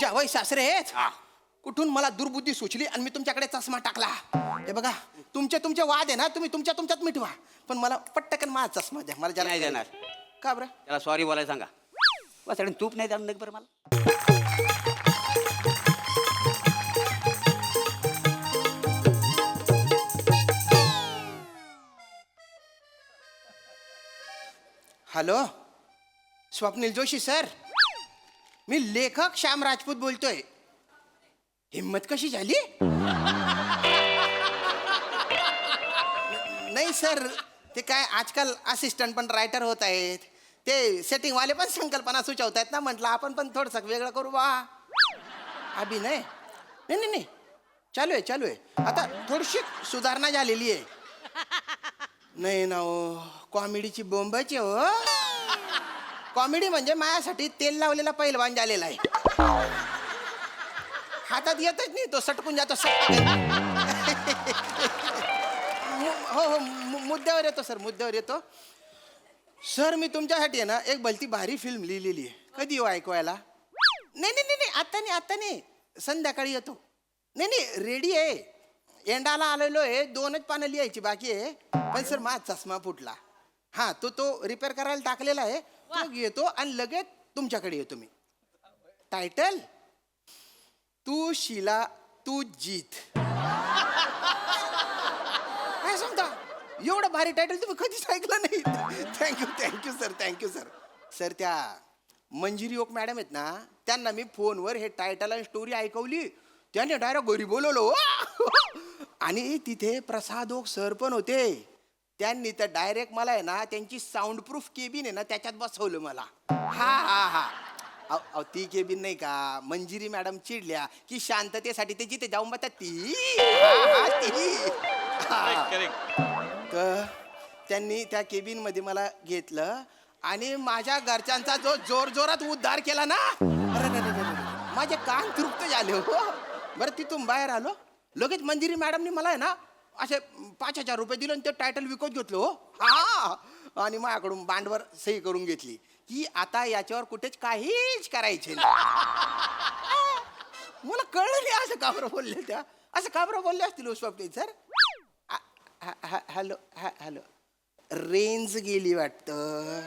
जावई सासरे आहेत. हा. कुठून मला दुर्बुद्धी सुचली आणि मी तुमच्याकडे चष्मा टाकला. हे बघा तुमचे वाद आहे ना तुम्ही तुमच्यात मिटवा, पण मला पट्टकन माझा चष्मा द्या. मला नाही देणार. का बरं? त्याला सॉरी बोलायला सांगा. बस आणि तूप नाही द्याल बरं मला. हॅलो, स्वप्नील जोशी सर, मी लेखक श्याम राजपूत बोलतोय. हिम्मत कशी झाली? नाही सर, ते काय आजकाल असिस्टंट पण रायटर होत आहेत, ते सेटिंग वाले पण संकल्पना सुचवत आहेत ना. म्हटलं आपण पण थोडंसं वेगळं करू बा. अभिनय नाही नाही चालू आहे. आता थोडीशी सुधारणा झालेली आहे. नाही ना हो, कॉमेडीची बोंबाची हो. कॉमेडी म्हणजे माझ्यासाठी तेल लावलेला पैलवान झालेला आहे. हातात येतच नाही, तो सटकून जातो. हो मुद्द्यावर येतो सर, मुद्द्यावर येतो. सर मी तुमच्यासाठी आहे ना एक भलती भारी फिल्म लिहिलेली आहे. कधी येऊ ऐकवायला? नाही आता नाही, संध्याकाळी येतो. नाही रेडी आहे, एंडाला आलेलो आहे. 2च पानं लिहायची बाकी आहे. पण सर माझा चष्मा फुटला. हा तो रिपेअर करायला टाकलेला आहे. तो येतो आणि लगेच तुमच्याकडे येतो मी. टायटल तू शिला तू जीत. काय सांगता, एवढं भारी टायटल तुम्ही कधीच ऐकलं नाही. Thank you sir. सर त्या मंजिरी ओक मॅडम आहेत ना, त्यांना मी फोनवर हे टायटल आणि स्टोरी ऐकवली. त्याने डायरेक्ट घरी बोलवलो. आणि तिथे प्रसाद ओक सर पण होते. त्यांनी तर डायरेक्ट मला आहे ना त्यांची साऊंड प्रूफ केबिन आहे ना त्याच्यात बसवलं मला. हा अहो ती केबिन नाही का, मंजिरी मॅडम चिडल्या की शांततेसाठी ते जिथे जाऊन बसतात ती. तर त्यांनी त्या केबिन मध्ये मला घेतलं आणि माझ्या घरच्यांचा जो जोरात उद्धार केला ना, अरे माझे कान तृप्त झाले हो. बरं तिथून बाहेर आलो, लगेच मंजिरी मॅडमनी मला आहे ना असे 5,000 रुपये दिले आणि ते टायटल विकत घेतलो. हा आणि माझ्याकडून बांडवर सही करून घेतली की आता याच्यावर कुठेच काहीच करायचे नाही. मला कळलं नाही असं का बरं बोलले त्या, असं का बरं बोलले असतील स्वप्नील सर. हॅलो रेंज गेली वाटतं.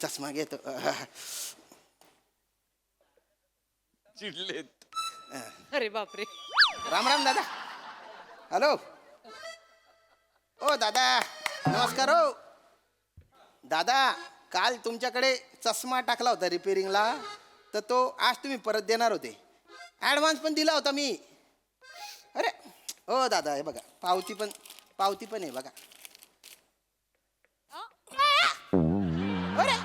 चष्मा घेतो. चिडलेत. अरे बापरे. राम दादा. हॅलो ओ दादा, नमस्कार हो दादा. काल तुमच्याकडे चष्मा टाकला होता रिपेअरिंगला, तर तो आज तुम्ही परत देणार होते. ॲडव्हान्स पण दिला होता मी. अरे हो दादा, हे बघा पावती पण आहे बघा. अरे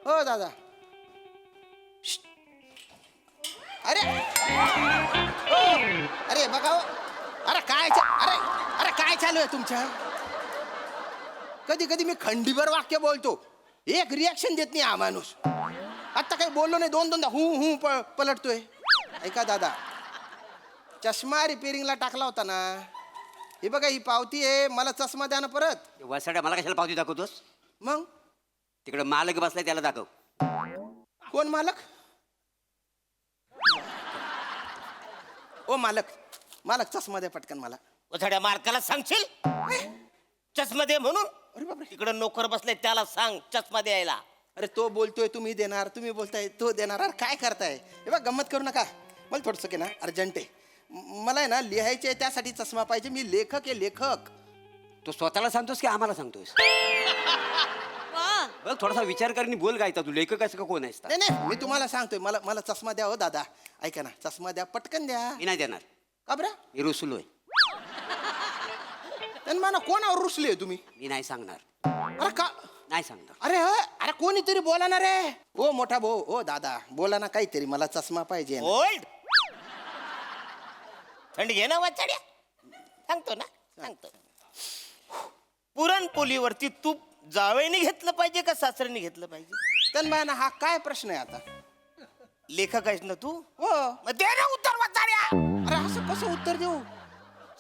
हो दादा. अरे बघा हो. अरे काय चालू आहे तुमच्या? कधी मी खंडीभर वाक्य बोलतो, एक रिॲक्शन देत नाही हा माणूस. आता काही बोललो नाही, दोनदा हू पलटतोय. ऐका दादा, चष्मा रिपेअरिंगला टाकला होता ना, हे बघा ही पावती आहे. मला चष्मा द्या ना परत. वसाड्या मला कशाला पावती दाखवतोस? मग तिकडे मालक बसलाय त्याला दाखव. कोण मालक? ओ मालक चष्मा द्या पटकन मला. वसाड्या मालकाला सांगशील चष्मा दे म्हणून? अरे बापरे. तिकडे नोकर बसले त्याला सांग चष्मा द्यायला. अरे तो बोलतोय तुम्ही देणार, तुम्ही बोलताय तो देणार. अरे काय करताय? हे बघ गंमत करू नका. मला थोडंसं ना अर्जंट आहे. मला आहे ना लिहायचे, त्यासाठी चष्मा पाहिजे. मी लेखक आहे, लेखक. तू स्वतःला सांगतोस की आम्हाला सांगतोस? बघ थोडासा विचार कर बोल. काय तू लेखक असं का कोण आहेस? नाही मी तुम्हाला सांगतोय, मला चष्मा द्या हो दादा. ऐका ना, चष्मा द्या पटकन द्या. मी नाही देणार. का बरं? मी रुसलोय. मला कोणावर रुसले तुम्ही? मी नाही सांगणार. अरे का नाही सांगणार? अरे कोणीतरी बोला ना रे. ओ मोठा भाऊ, ओ दादा बोला ना काहीतरी. मला चष्मा पाहिजे. ओल्ड थंड घे ना वसाड्या. सांगतो. पुरणपोळीवरती तूप जावेने घेतलं पाहिजे का सासऱ्याने घेतलं पाहिजे? तन्मय हा काय प्रश्न आहे आता? लेखक आहेस ना तू? हो. मग दे ना उत्तर वसाड्या. अरे असं कसं उत्तर देऊ?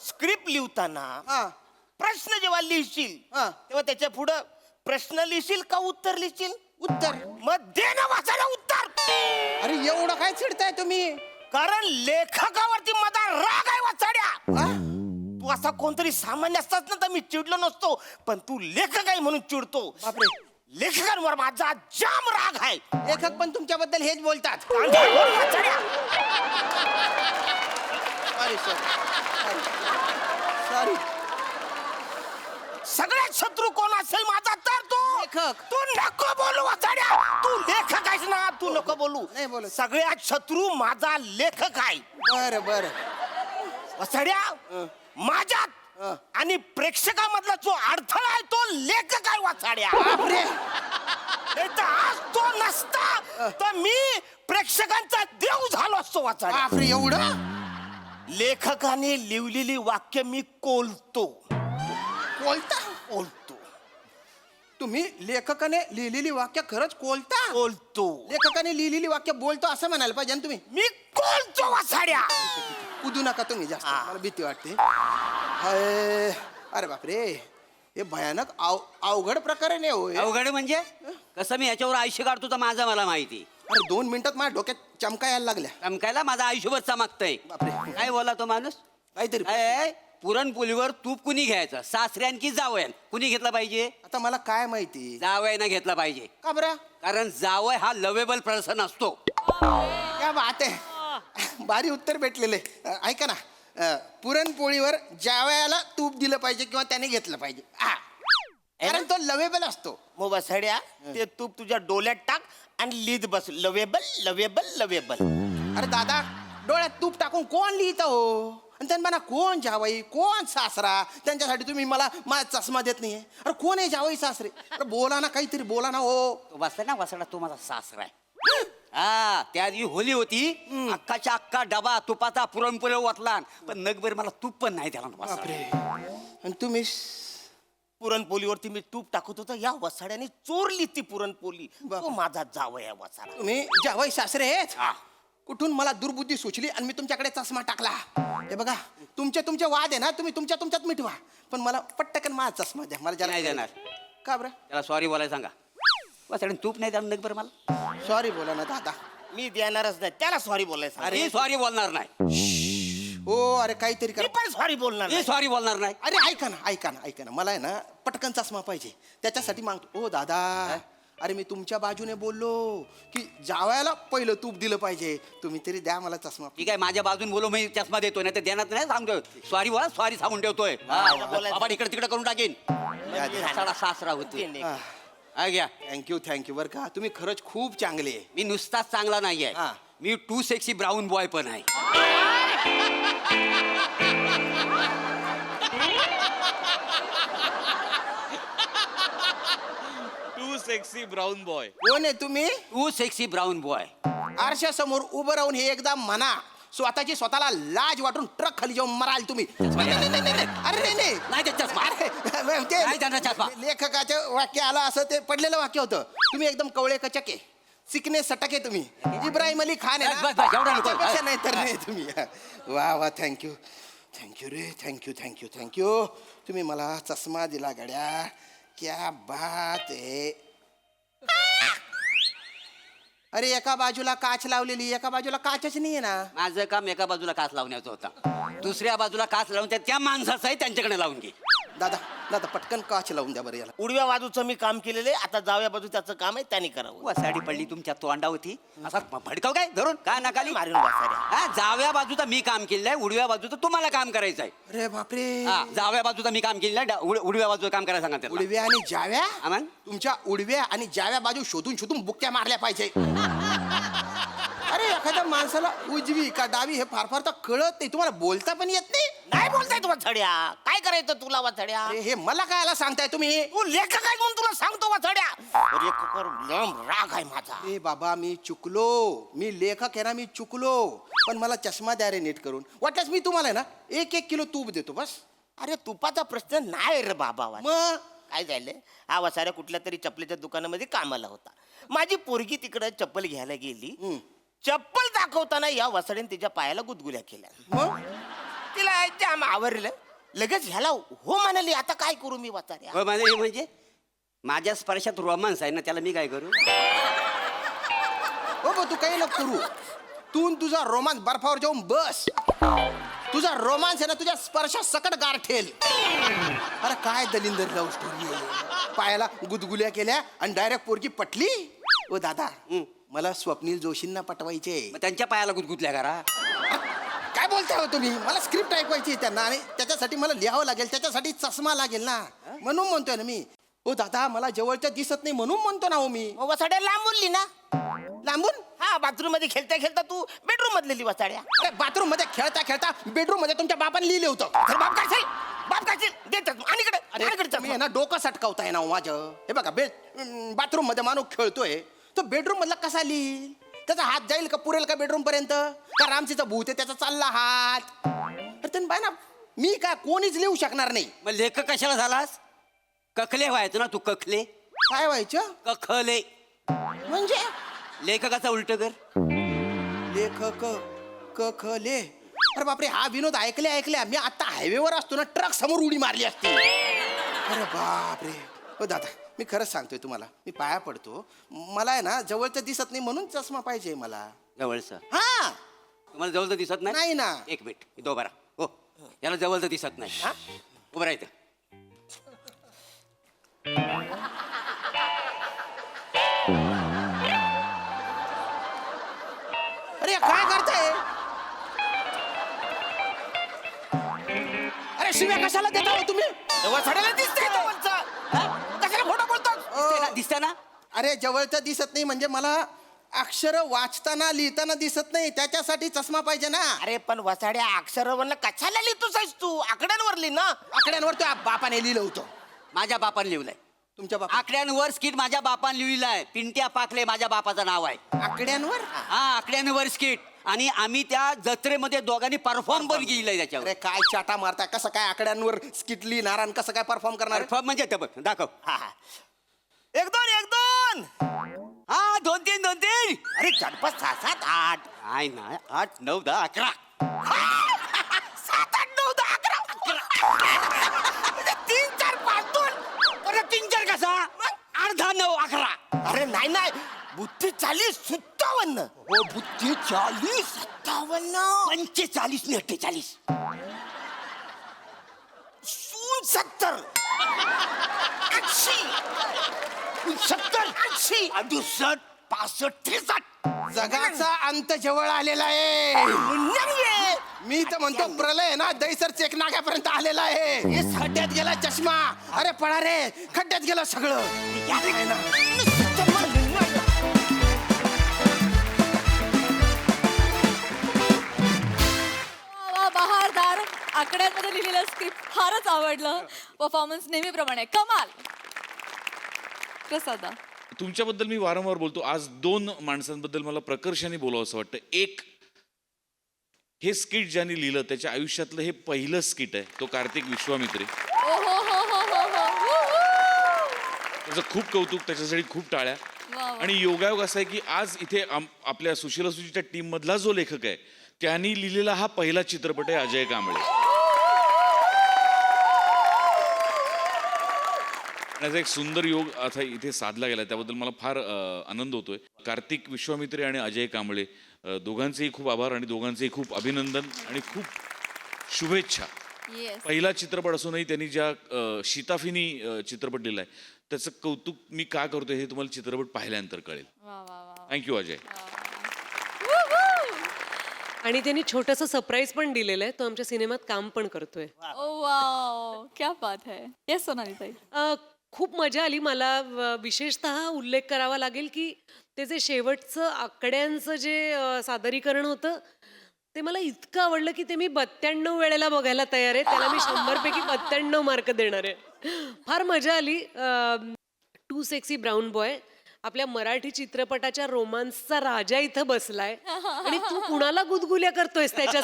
स्क्रिप्ट लिहिताना हा प्रश्न जेव्हा लिहिशील हा. तेव्हा त्याच्या पुढं प्रश्न लिहिशील का उत्तर लिहिशील? उत्तर. मग दे ना वसाड्या उत्तर. एवढं काय चिडताय तुम्ही? कारण लेखकावरती माझा राग आहे वाचाड्या. तू असा कोणतरी सामान्य असतात ना तर मी चिडलो नसतो, पण तू लेखक आहे म्हणून चिडतो. बापरे. लेखकांवर माझा जाम राग आहे. लेखक पण तुमच्याबद्दल हेच बोलतात. कांदा बोल वाचाड्या. सॉरी. सगळ्यात शत्रू कोण असेल माझा तर तू लेखक. तू नको बोलू वाचाड्या. तू लेखक आहेस ना, तू नको बोलू. नाही बोलत. सगळ्यात शत्रू माझा लेखक आहे. बर बर. वाचाड्या माझ्यात आणि प्रेक्षकामधला जो अडथळा आहे तो लेखक आहे वाचाड्या. बापरे. नाही तर आज तो नसता तर मी प्रेक्षकांचा देव झालो असतो वाचाड्या. बापरे एवढं. लेखकाने लिहिलेली वाक्य मी कोलतो. बोलता. तुम्ही लेखकाने लिहिलेली वाक्य खरंच कोलतो. लेखकाने लिहिलेली वाक्य बोलतो असं म्हणायला पाहिजे ना तुम्ही. मी कोलतो वाचाड्या. कुदू नका तुम्ही जास्त, हा. मला भीती वाटते. हाय. अरे बापरे, हे भयानक अवघड प्रकरण आहे होय. अवघड म्हणजे कसं मी याच्यावर आयुष्य काढतो तर माझं मला माहिती. अरे 2 मिनिटात माझ्या डोक्यात चमका यायला लागल्या. चमकायला माझं आयुष्यभर चमकतंय. बापरे. काय बोला तो माणूस? काहीतरी. काय पुरणपोळीवर तूप कुणी घ्यायचं, सासऱ्यान की जावयान? कुणी घेतला पाहिजे? आता मला काय माहिती. जावयानं घेतला पाहिजे. का बरं? कारण जावय हा लवेबल पर्सन असतो. क्या बात आहे. भारी उत्तर भेटलेले. ऐका ना, पुरणपोळीवर जावयाला तूप दिलं पाहिजे किंवा त्याने घेतलं पाहिजे. कारण तो लवेबल असतो. मग वाचाड्या ते तूप तुझ्या डोल्यात टाक आणि लिहित बस. Lovable lovable lovable. अरे दादा, डोळ्यात तूप टाकून कोण लिहितं हो? आणि त्यांना म्हणा कोण जावई कोण सासरा, त्यांच्यासाठी तुम्ही मला माझा चष्मा देत नाहीये. अरे कोण आहे जावई सासरे? अरे बोला ना, काहीतरी बोला ना हो. तो बसला ना वासडा, तो माझा सासरा आहे. हा, त्या दिवशी होली होती, अख्खाच्या अख्खा डबा तुपाचा पुरणपोळी वाटला, पण नगभर मला तूप पण नाही त्याला. बापरे. आणि तुम्ही पुरणपोळीवरती मी तूप टाकत होतो, या वसाड्याने चोरली ती पुरणपोळी. बाप. तो माझा जावई आहे वसाडा. तुम्ही जावई सासरे आहेत. हा. कुठून मला दुर्बुद्धी सुचली आणि मी तुमच्याकडे चष्मा टाकला. हे बघा, तुमचे वाद आहे ना, तुम्ही तुमच्यात मिटवा, पण मला पट्टकन माझा चष्मा द्या. मला नाही देणार. का बरं? त्याला सॉरी बोलायला सांगा. वासड्याने तूप नाही द्याल नगभर मला. सॉरी बोला ना दादा. मी देणारच नाही त्याला सॉरी बोलायचं. अरे सॉरी बोलणार नाही. हो, अरे काहीतरी मी करा. पण सॉरी बोलणार मी नाही. सॉरी बोलणार नाही. अरे ऐका ना, मला आहे ना पटकन चष्मा पाहिजे, त्याच्यासाठी मागतो. ओ दादा, अरे मी तुमच्या बाजूने बोललो की जावयाला पहिलं तूप दिलं पाहिजे, तुम्ही तरी द्या मला चष्मा. ठीक आहे, माझ्या बाजून बोलो, मी चष्मा देतोय, नाही तर देणार नाही सांगतोय. सॉरी बोला, सॉरी सांगून ठेवतोय. बोलायचं. बाबा इकडे तिकडे करून टाकेन. साडा सासरा होतो. हा घ्या. थँक्यू बरं का, तुम्ही खरंच खूप चांगले आहे. मी नुसताच चांगला नाहीये, हा. मी टू सेक्सी ब्राऊन बॉय पण आहे. Too sexy brown boy. कोण आहे तुम्ही? Too sexy brown boy. आरशासमोर उभं राहून हे एकदा म्हणा, स्वतःला लाज वाटून ट्रक खाली जाऊन मराल तुम्ही. नाही. अरे नाही नाही ते चष्मा. नाही जाणार चष्मा. लेखकाचं वाक्य आलं असं ते पडलेलं वाक्य होतं. तुम्ही एकदम कवळे कचके सिकने सटके तुम्ही. इब्राहिम अली खान आहे बस, बस, एवढं नको. त्यापेक्षा नाही तर नाही तुम्ही. वा थँक्यू रे, थँक्यू. तुम्ही मला चष्मा दिला गड्या. क्या बात आहे. अरे एका बाजूला काच लावलेली, एका बाजूला काचच नाहीये ना. माझं काम एका बाजूला काच लावण्याचं होता, दुसऱ्या बाजूला काच लावून त्या माणसाचं आहे त्यांच्याकडे लावून घे. दादा पटकन काच लावून द्या बरं याला. उडव्या बाजूचं मी काम केलेलं आहे, आता जाव्या बाजू त्याचं काम आहे, त्याने करावं. वसाडी पडली तुमच्या तोंडावरती, असा भडकाव काय धरून काय नकाली मारून वासाड्या. हा, जाव्या बाजूचं मी काम केलेलं आहे, उडव्या बाजूचं तुम्हाला काम करायचं आहे. अरे बापरे. हा, जाव्या बाजूचं मी काम केलेलं आहे, उडव्या बाजूचं काम करायला सांगा त्याला. उडव्या आणि जाव्या. आमान? तुमच्या उडव्या आणि जाव्या बाजू शोधून बुक्क्या मारल्या पाहिजे. अरे एखाद्या माणसाला उजवी का डावी हे फार तर कळत नाही, तुम्हाला बोलता पण येत नाही. नाही बोलताय तू वाचड्या, काय करायचं तुला वाचड्या? अरे हे मला कायला सांगताय तुम्ही? तू लेखक आहे म्हणून तुला सांगतो वाचड्या. लेखकावर लांब राग आहे माझा. अरे बाबा मी चुकलो, मी लेखक आहे ना, मी चुकलो, पण मला चष्मा द्या रे नीट करून. वाटल्यास मी तुम्हाला ना 1 किलो तूप देतो बस. अरे तुपाचा प्रश्न नाही रे बाबा. मग काय झालं, हा वसाऱ्या कुठल्या तरी चपलेच्या दुकानामध्ये कामाला होता. माझी पोरगी तिकडे चप्पल घ्यायला गेली. चप्पल दाखवताना या वसाडीने तिच्या पायाला गुदगुल्या केल्या. मग तिला जाम आवरलं, लगेच ह्याला हो म्हणाली. आता काय करू मी वाचाऱ्या? हो, म्हणजे माझ्या स्पर्शात रोमांस आहे ना, त्याला मी काय करू? हो तू काही नको करू. तू न तुझा रोमांस बर्फावर जाऊन बस. तुझा रोमांस आहे ना तुझ्या स्पर्शा सकट गारठेल. अरे काय दलिंदर लव्ह स्टोरी आहे. पायाला गुदगुल्या केल्या आणि डायरेक्ट पोरगी पटली. ओ दादा मला स्वप्नील जोशींना पटवायचे. मग त्यांच्या पायाला गुदगुदल्या करा. काय बोलताय हो तुम्ही. मला स्क्रिप्ट ऐकवायची आहे त्यांना आणि त्याच्यासाठी मला लिहावं लागेल. त्याच्यासाठी चष्मा लागेल ना. म्हणून म्हणतोय ना मी. ओ दादा मला जवळच्या दिसत नाही म्हणून म्हणतो ना हो मी. मग वसाड्या लांबून लिही ना. लांबून. हा बाथरूम मध्ये खेळता खेळता तू बेडरूम मधली वसाड्या. बाथरूम मध्ये खेळता खेळता बेडरूम मध्ये तुमच्या बापाने लिहिले होतं. तर बाप काय देतात आणि इकडे मी आहे ना डोकं सटकावताय ना हो माझं. हे बघा बाथरूम मध्ये माणूस खेळतोय तो बेडरूम मधला कसा लिहिल. त्याचा हात जाईल का पुरेल का बेडरूम पर्यंत. का रामचीचा भूत आहे त्याचा चालला हात. तर त्यांनी बाय ना मी काय कोणीच लिहू शकणार नाही. मग लेखक कशाला झालास. कखले व्हायचं ना तू. कखले. काय व्हायचं कखले म्हणजे. लेखकाचा उलट कर. लेखक क ख ले. अरे बापरे हा विनोद ऐकल्या मी आता हायवेवर असतो ना ट्रक समोर उडी मारली असती. अरे बापरे. हो दादा मी खरंच सांगतोय तुम्हाला. मी पाया पडतो. मला आहे ना जवळचं दिसत नाही म्हणून चष्मा पाहिजे मला. जवळचं. हा तुम्हाला जवळचं दिसत नाही. नाही ना. एक मिनिट इथं उभा राहा. हो याला जवळचं दिसत नाही. हा उभं राहायचं. अरे काय करताय. अरे शिव्या कशाला देता हो तुम्ही. वसाड्याला दिसतंय तो वरचा. कशाला खोटं बोलतो. दिसतं ना. अरे जवळचं दिसत नाही म्हणजे मला अक्षर वाचताना लिहिताना दिसत नाही त्याच्यासाठी चष्मा पाहिजे ना. अरे पण वसाड्या अक्षरावर कशाला लिहितोस तू. आकड्यांवर लिही ना. आकड्यांवर तो बापाने लिहिलं होतं. माझ्या बापाने लिहिलंय. तुमच्या बापा आकड्यांवर स्किट माझ्या बापाने लिहिलाय. पिंट्या पाकले माझ्या बापाचं नाव आहे. आकड्यांवर. हा आकड्यांवर स्किट. आणि आम्ही त्या जत्रेमध्ये दोघांनी परफॉर्म पण केलंय त्याच्यावर. अरे काय चाटा मारताय. कसं काय आकड्यांवर स्किटली नारायण कसं काय परफॉर्म करणार. परफॉर्म म्हणजे ते बघ दाखव. हा. एक दोन. हा 2 3 2 3. अरे 4 5 6 7 8. नाही ना 8 9 10 11. 7 8 9 10 11. 3 4 5 2. अरे 3 4 कसा. 8 10 9 11. अरे नाही बुद्धी 40 57. हो बुद्धी 40 57. 45 ने 48. 70. 80. 70 80 68 65 63. जगाचा अंत जवळ आलेला आहे. 99. मी तर म्हणतो प्रलय ना दैसर चेकनाग्यापर्यंत आलेला आहे. हे खड्ड्यात गेला चष्मा. अरे पळा रे खड्ड्यात गेलं सगळं. आहे ना. वा बहारदार. आकड्यांमध्ये लिहिलेलं स्क्रिप्ट फारच आवडलं. परफॉर्मन्स नेहमीप्रमाणे कमाल. प्रसादा. तुमच्याबद्दल मी वारंवार बोलतो. आज 2 माणसांबद्दल मला प्रकर्षाने बोलावं असं वाटतं. एक हे स्किट ज्यांनी लिहिलं त्याच्या आयुष्यातलं हे पहिलं स्किट आहे. तो कार्तिक विश्वामित्रे. ओ हो हो हो हो हो. त्याचं खूप कौतुक. त्याच्यासाठी खूप टाळ्या. वा, वा. आणि योगायोग असा आहे की आज इथे आपल्या सुशीलासुशीच्या टीम मधला जो लेखक आहे त्यांनी लिहिलेला हा पहिला चित्रपट आहे अजय कांबळे. याचा एक सुंदर योग आता इथे साधला गेला त्याबद्दल मला फार आनंद होतोय. कार्तिक विश्वामित्रे आणि अजय कांबळे दोघांचेही खूप आभार आणि दोघांचेही खूप अभिनंदन आणि खूप शुभेच्छा. येस. पहिला चित्रपट असूनही त्यांनी ज्या शिताफिनी चित्रपट लिहिलाय त्याचं कौतुक मी का करतोय हे तुम्हाला चित्रपट पाहिल्यानंतर कळेल. वा वा वा. थँक्यू अजय. आणि त्यांनी छोटंसं सरप्राईज पण दिलेलं आहे. तो आमच्या सिनेमात काम पण करतोय. ओ वाव क्या बात है. येस सोनाली ताई. खूप मजा आली मला. विशेषतः उल्लेख करावा लागेल की ते जे शेवटचं आकड्यांचं जे सादरीकरण होतं ते मला इतकं आवडलं की ते मी 92 वेळेला बघायला तयार आहे. त्याला मी 100 पैकी 92 मार्क देणार आहे. फार मजा आली. टू सेक्सी ब्राऊन बॉय आपल्या मराठी चित्रपटाच्या रोमांसचा राजा इथं बसलाय आणि तू कुणाला गुदगुल्या करतोयस त्याच्या.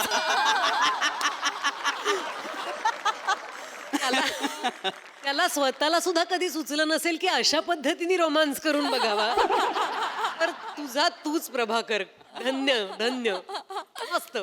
त्याला स्वतःला सुद्धा कधी सुचलं नसेल की अशा पद्धतीने रोमांस करून बघावा. तर तुझा तूच प्रभाकर. धन्य धन्य. मस्त.